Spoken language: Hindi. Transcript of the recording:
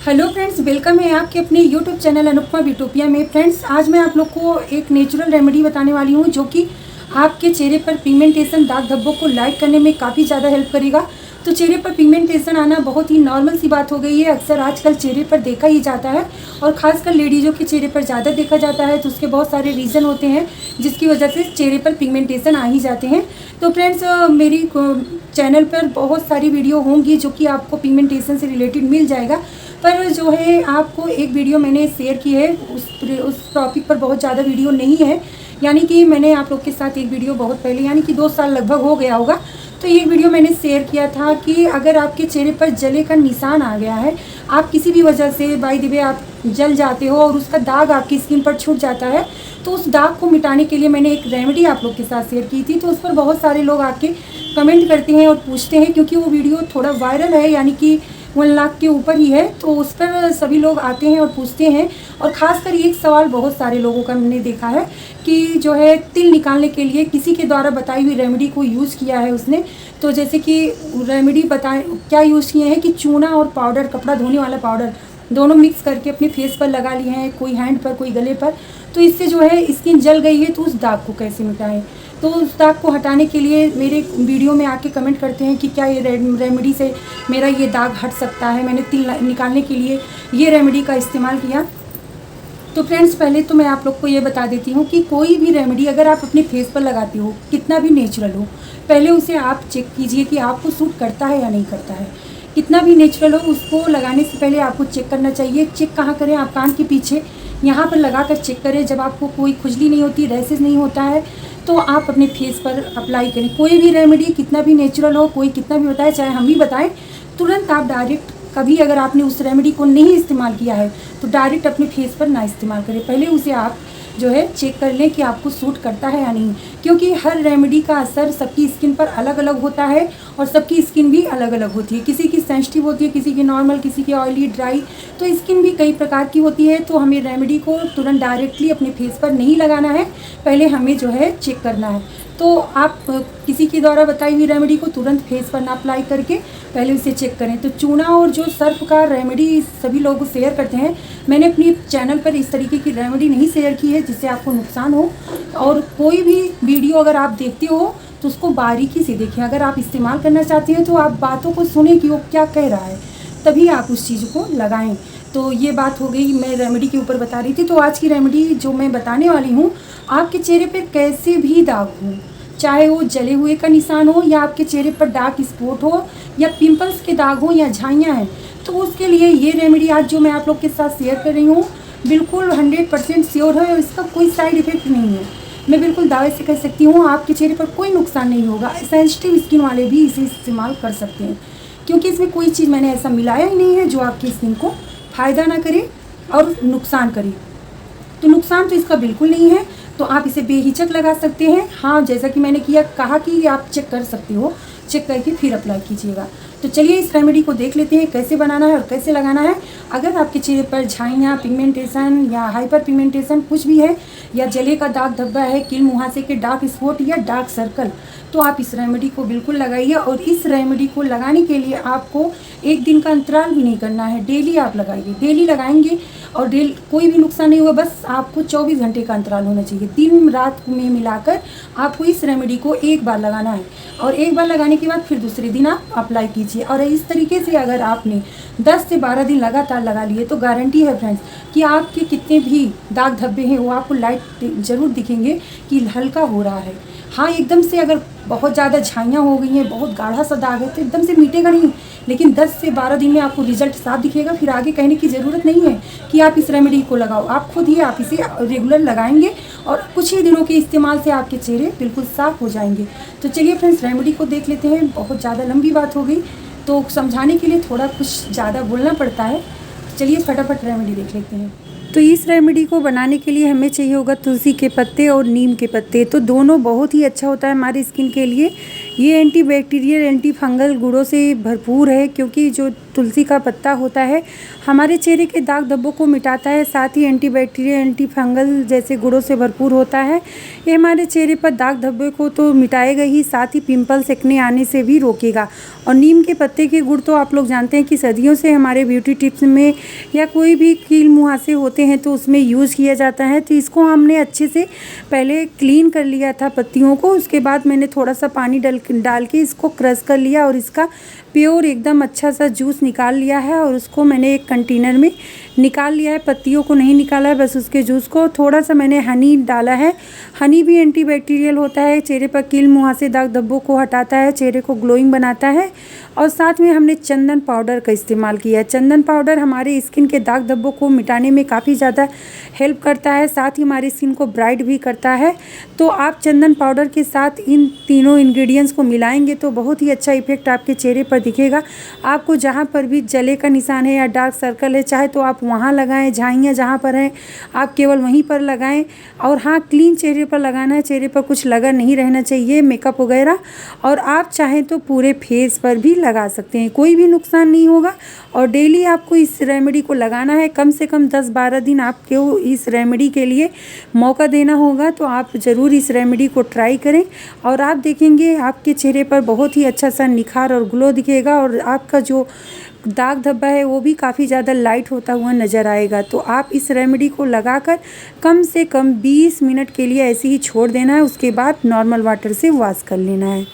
हेलो फ्रेंड्स, वेलकम है आपके अपने यूट्यूब चैनल अनुपमा ब्यूटोपिया में। फ्रेंड्स, आज मैं आप लोग को एक नेचुरल रेमेडी बताने वाली हूँ जो कि आपके चेहरे पर पिगमेंटेशन, दाग धब्बों को लाइट करने में काफ़ी ज़्यादा हेल्प करेगा। तो चेहरे पर पिगमेंटेशन आना बहुत ही नॉर्मल सी बात हो गई है, अक्सर आजकल चेहरे पर देखा ही जाता है और ख़ासकर लेडीज़ों के चेहरे पर ज़्यादा देखा जाता है। तो उसके बहुत सारे रीज़न होते हैं जिसकी वजह से चेहरे पर पिगमेंटेशन आ ही जाते हैं। तो फ्रेंड्स, मेरी चैनल पर बहुत सारी वीडियो होंगी जो कि आपको पिगमेंटेशन से रिलेटेड मिल जाएगा, पर जो है आपको एक वीडियो मैंने शेयर की है, उस टॉपिक पर बहुत ज़्यादा वीडियो नहीं है। यानी कि मैंने आप लोग के साथ एक वीडियो बहुत पहले, यानी कि 2 साल लगभग हो गया होगा, तो ये वीडियो मैंने शेयर किया था कि अगर आपके चेहरे पर जले का निशान आ गया है, आप किसी भी वजह से बाय द वे आप जल जाते हो और उसका दाग आपकी स्किन पर छूट जाता है, तो उस दाग को मिटाने के लिए मैंने एक रेमेडी आप लोग के साथ शेयर की थी। तो उस पर बहुत सारे लोग आके कमेंट करते हैं और पूछते हैं, क्योंकि वो वीडियो थोड़ा वायरल है, यानी कि 1 लाख के ऊपर ही है, तो उस पर सभी लोग आते हैं और पूछते हैं। और ख़ासकर एक सवाल बहुत सारे लोगों का मैंने देखा है कि जो है तिल निकालने के लिए किसी के द्वारा बताई हुई रेमेडी को यूज़ किया है उसने। तो जैसे कि रेमेडी बताएं क्या यूज़ किए हैं कि चूना और पाउडर, कपड़ा धोने वाला पाउडर, दोनों मिक्स करके अपने फेस पर लगा लिए हैं, कोई हैंड पर, कोई गले पर। तो इससे जो है स्किन जल गई है, तो उस दाग को कैसे मिटाएं। तो उस दाग को हटाने के लिए मेरे वीडियो में आके कमेंट करते हैं कि क्या ये रेमेडी से मेरा ये दाग हट सकता है। मैंने तिल निकालने के लिए ये रेमेडी का इस्तेमाल किया। तो फ्रेंड्स, पहले तो मैं आप लोग को ये बता देती हूँ कि कोई भी रेमेडी अगर आप अपने फेस पर लगाते हो, कितना भी नेचुरल हो, पहले उसे आप चेक कीजिए कि आपको सूट करता है या नहीं करता है। कितना भी नेचुरल हो, उसको लगाने से पहले आपको चेक करना चाहिए। चेक कहाँ करें? आप कान के पीछे यहाँ पर लगा कर चेक करें। जब आपको कोई खुजली नहीं होती, रैसेस नहीं होता है, तो आप अपने फेस पर अप्लाई करें। कोई भी रेमेडी कितना भी नेचुरल हो, कोई कितना भी बताए, चाहे हम ही बताएं, तुरंत आप डायरेक्ट, कभी अगर आपने उस रेमेडी को नहीं इस्तेमाल किया है तो डायरेक्ट अपने फेस पर ना इस्तेमाल करें। पहले उसे आप जो है चेक कर लें कि आपको सूट करता है या नहीं, क्योंकि हर रेमेडी का असर सबकी स्किन पर अलग अलग होता है और सबकी स्किन भी अलग अलग होती है। किसी की सेंसिटिव होती है, किसी की नॉर्मल, किसी की ऑयली, ड्राई, तो स्किन भी कई प्रकार की होती है। तो हमें रेमेडी को तुरंत डायरेक्टली अपने फेस पर नहीं लगाना है, पहले हमें जो है चेक करना है। तो आप किसी के द्वारा बताई हुई रेमेडी को तुरंत फेस पर ना अप्लाई करके पहले उसे चेक करें। तो चूना और जो सर्फ का रेमेडी सभी लोग शेयर करते हैं, मैंने अपनी चैनल पर इस तरीके की रेमेडी नहीं शेयर की है जिससे आपको नुकसान हो। और कोई भी वीडियो अगर आप देखते हो तो उसको बारीकी से देखें। अगर आप इस्तेमाल करना चाहते हैं तो आप बातों को सुने कि वो क्या कह रहा है, तभी आप उस चीज़ को लगाएं। तो ये बात हो गई, मैं रेमेडी के ऊपर बता रही थी। तो आज की रेमेडी जो मैं बताने वाली हूँ, आपके चेहरे पे कैसे भी दाग हो, चाहे वो जले हुए का निशान हो या आपके चेहरे पर डार्क स्पॉट हो या पिंपल्स के दाग हो या झाइयाँ हैं, तो उसके लिए ये रेमेडी आज जो मैं आप लोग के साथ शेयर कर रही हूँ बिल्कुल 100% श्योर है और इसका कोई साइड इफ़ेक्ट नहीं है। मैं बिल्कुल दावे से कह सकती हूँ आपके चेहरे पर कोई नुकसान नहीं होगा। सेंसिटिव स्किन वाले भी इसे इस्तेमाल कर सकते हैं, क्योंकि इसमें कोई चीज़ मैंने ऐसा मिलाया ही नहीं है जो आपकी स्किन को फ़ायदा ना करे और नुकसान करे। तो नुकसान तो इसका बिल्कुल नहीं है, तो आप इसे बेहिचक लगा सकते हैं। हाँ, जैसा कि मैंने कहा कि आप चेक कर सकते हो, चेक करके फिर अप्लाई कीजिएगा। तो चलिए इस रेमेडी को देख लेते हैं कैसे बनाना है और कैसे लगाना है। अगर आपके चेहरे पर झाइयाँ, पिगमेंटेशन या हाइपर पिगमेंटेशन कुछ भी है, या जले का दाग धब्बा है, कील मुहासे के डार्क स्पॉट या डार्क सर्कल, तो आप इस रेमेडी को बिल्कुल लगाइए। और इस रेमेडी को लगाने के लिए आपको एक दिन का अंतराल भी नहीं करना है, डेली आप लगाइए। डेली लगाएंगे और डेली कोई भी नुकसान नहीं होगा, बस आपको 24 घंटे का अंतराल होना चाहिए। दिन रात में मिलाकर आपको इस रेमेडी को एक बार लगाना है और एक बार लगाने के बाद फिर दूसरे दिन आप अप्लाई कीजिए। और इस तरीके से अगर आपने 10 से 12 दिन लगातार लगा लिए तो गारंटी है फ्रेंड्स कि आपके कितने भी दाग धब्बे हैं वो आपको लाइट ज़रूर दिखेंगे कि हल्का हो रहा है। हाँ, एकदम से अगर बहुत ज़्यादा झाइयाँ हो गई हैं, बहुत गाढ़ा सा दाग है, तो एकदम से मिटेगा नहीं, लेकिन 10 से 12 दिन में आपको रिजल्ट साफ दिखेगा। फिर आगे कहने की ज़रूरत नहीं है कि आप इस रेमेडी को लगाओ, आप खुद ही आप इसे रेगुलर लगाएंगे और कुछ ही दिनों के इस्तेमाल से आपके चेहरे बिल्कुल साफ़ हो जाएंगे। तो चलिए फ्रेंड्स, रेमेडी को देख लेते हैं। बहुत ज़्यादा लंबी बात हो गई, तो समझाने के लिए थोड़ा कुछ ज़्यादा बोलना पड़ता है। चलिए फटाफट रेमेडी देख लेते हैं। तो इस रेमेडी को बनाने के लिए हमें चाहिए होगा तुलसी के पत्ते और नीम के पत्ते। तो दोनों बहुत ही अच्छा होता है हमारी स्किन के लिए। ये एंटी बैक्टीरियल, एंटी फंगल गुणों से भरपूर है, क्योंकि जो तुलसी का पत्ता होता है, हमारे चेहरे के दाग धब्बों को मिटाता है। साथ ही एंटीबैक्टीरियल, एंटी फंगल जैसे गुणों से भरपूर होता है। ये हमारे चेहरे पर दाग धब्बे को तो मिटाएगा ही, साथ ही पिंपल्स, एक्ने आने से भी रोकेगा। और नीम के पत्ते के गुण तो आप लोग जानते हैं कि सदियों से हमारे ब्यूटी टिप्स में या कोई भी कील मुहासे होते हैं तो उसमें यूज़ किया जाता है। तो इसको हमने अच्छे से पहले क्लीन कर लिया था पत्तियों को, उसके बाद मैंने थोड़ा सा पानी डाल के इसको क्रश कर लिया और इसका प्योर एकदम अच्छा सा जूस निकाल लिया है और उसको मैंने एक कंटेनर में निकाल लिया है। पत्तियों को नहीं निकाला है, बस उसके जूस को। थोड़ा सा मैंने हनी डाला है। हनी भी एंटीबैक्टीरियल होता है, चेहरे पर कील मुहासे दाग धब्बों को हटाता है, चेहरे को ग्लोइंग बनाता है। और साथ में हमने चंदन पाउडर का इस्तेमाल किया है। चंदन पाउडर हमारे स्किन के दाग धब्बों को मिटाने में काफ़ी ज़्यादा हेल्प करता है, साथ ही हमारी स्किन को ब्राइट भी करता है। तो आप चंदन पाउडर के साथ इन तीनों इंग्रेडिएंट्स को मिलाएंगे तो बहुत ही अच्छा इफेक्ट आपके चेहरे पर दिखेगा। आपको जहाँ पर भी जले का निशान है या डार्क सर्कल है, चाहे तो आप वहाँ लगाएं, झाइयाँ जहाँ पर हैं आप केवल वहीं पर लगाएं। और हाँ, क्लीन चेहरे पर लगाना है, चेहरे पर कुछ लगा नहीं रहना चाहिए मेकअप वगैरह। और आप चाहें तो पूरे फेस पर भी लगा सकते हैं, कोई भी नुकसान नहीं होगा। और डेली आपको इस रेमेडी को लगाना है, कम से कम 10-12 दिन आपको इस रेमेडी के लिए मौका देना होगा। तो आप ज़रूर इस रेमेडी को ट्राई करें और आप देखेंगे आपके चेहरे पर बहुत ही अच्छा सा निखार और ग्लो दिखेगा और आपका जो दाग धब्बा है वो भी काफ़ी ज़्यादा लाइट होता हुआ नज़र आएगा। तो आप इस रेमेडी को लगाकर कम से कम 20 मिनट के लिए ऐसे ही छोड़ देना है, उसके बाद नॉर्मल वाटर से वॉश कर लेना है।